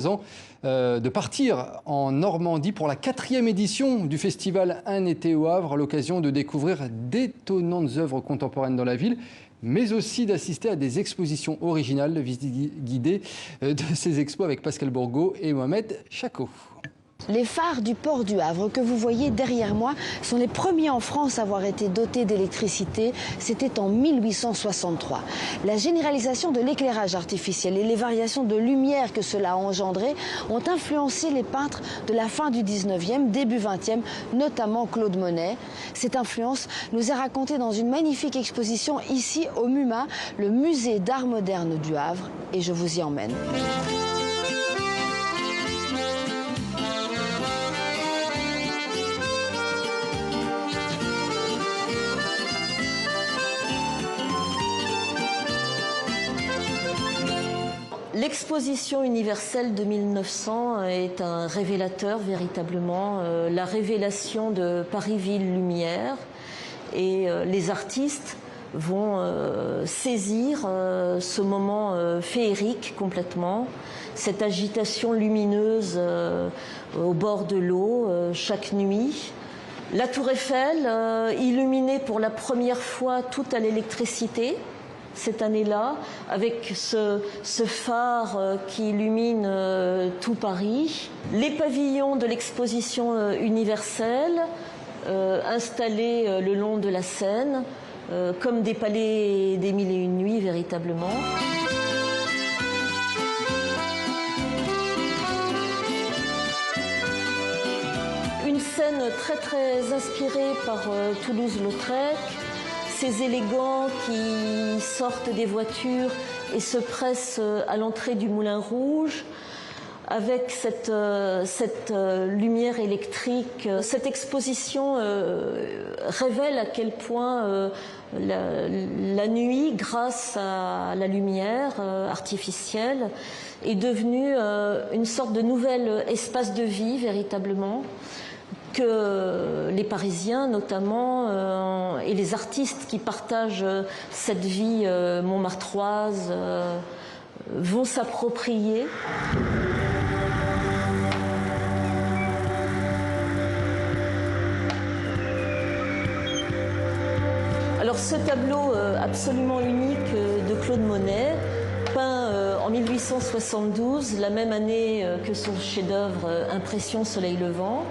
De partir en Normandie pour la 4e édition du festival Un été au Havre, à l'occasion de découvrir d'étonnantes œuvres contemporaines dans la ville, mais aussi d'assister à des expositions originales, visite guidée de ces expos avec Pascal Bourgault et Mohamed Chako. Les phares du port du Havre que vous voyez derrière moi sont les premiers en France à avoir été dotés d'électricité. C'était en 1863. La généralisation de l'éclairage artificiel et les variations de lumière que cela a engendré ont influencé les peintres de la fin du 19e, début 20e, notamment Claude Monet. Cette influence nous est racontée dans une magnifique exposition ici au MUMA, le musée d'art moderne du Havre, et je vous y emmène. L'exposition universelle de 1900 est un révélateur véritablement, la révélation de Paris-Ville-Lumière, et les artistes vont saisir ce moment féerique complètement, cette agitation lumineuse au bord de l'eau chaque nuit. La Tour Eiffel, illuminée pour la première fois toute à l'électricité, cette année-là, avec ce phare qui illumine tout Paris. Les pavillons de l'exposition universelle, installés le long de la Seine, comme des palais des mille et une nuits, véritablement. Une scène très très inspirée par Toulouse-Lautrec. Ces élégants qui sortent des voitures et se pressent à l'entrée du Moulin Rouge, avec cette lumière électrique. Cette exposition révèle à quel point la nuit, grâce à la lumière artificielle, est devenue une sorte de nouvel espace de vie, véritablement, que les Parisiens notamment et les artistes qui partagent cette vie montmartroise vont s'approprier. Alors ce tableau absolument unique de Claude Monet, peint en 1872, la même année que son chef-d'œuvre Impression Soleil Levant,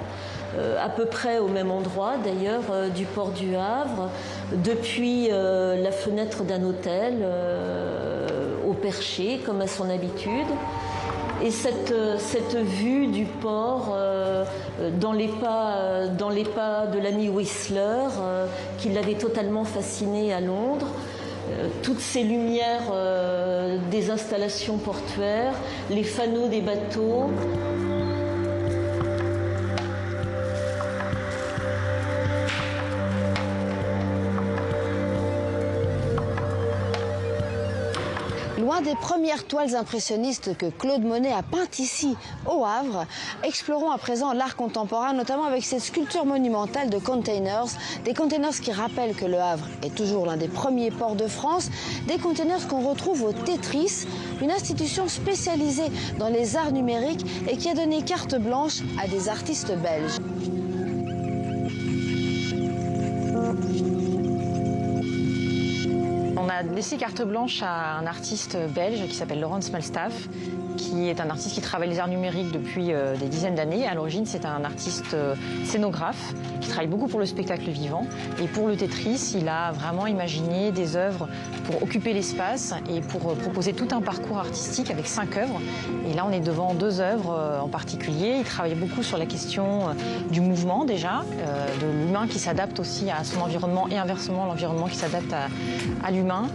à peu près au même endroit d'ailleurs du port du Havre, depuis la fenêtre d'un hôtel au perché comme à son habitude. Et cette vue du port dans les pas de l'ami Whistler qui l'avait totalement fasciné à Londres, toutes ces lumières des installations portuaires, les fanaux des bateaux. Loin des premières toiles impressionnistes que Claude Monet a peintes ici, au Havre, explorons à présent l'art contemporain, notamment avec cette sculpture monumentale de containers, des containers qui rappellent que le Havre est toujours l'un des premiers ports de France, des containers qu'on retrouve au Tetris, une institution spécialisée dans les arts numériques et qui a donné carte blanche à des artistes belges. On a laissé carte blanche à un artiste belge qui s'appelle Laurens Malstaff, qui est un artiste qui travaille les arts numériques depuis des dizaines d'années. À l'origine, c'est un artiste scénographe qui travaille beaucoup pour le spectacle vivant. Et pour le Tetris, il a vraiment imaginé des œuvres pour occuper l'espace et pour proposer tout un parcours artistique avec 5 œuvres. Et là, on est devant 2 œuvres en particulier. Il travaille beaucoup sur la question du mouvement déjà, de l'humain qui s'adapte aussi à son environnement et inversement l'environnement qui s'adapte à l'humain.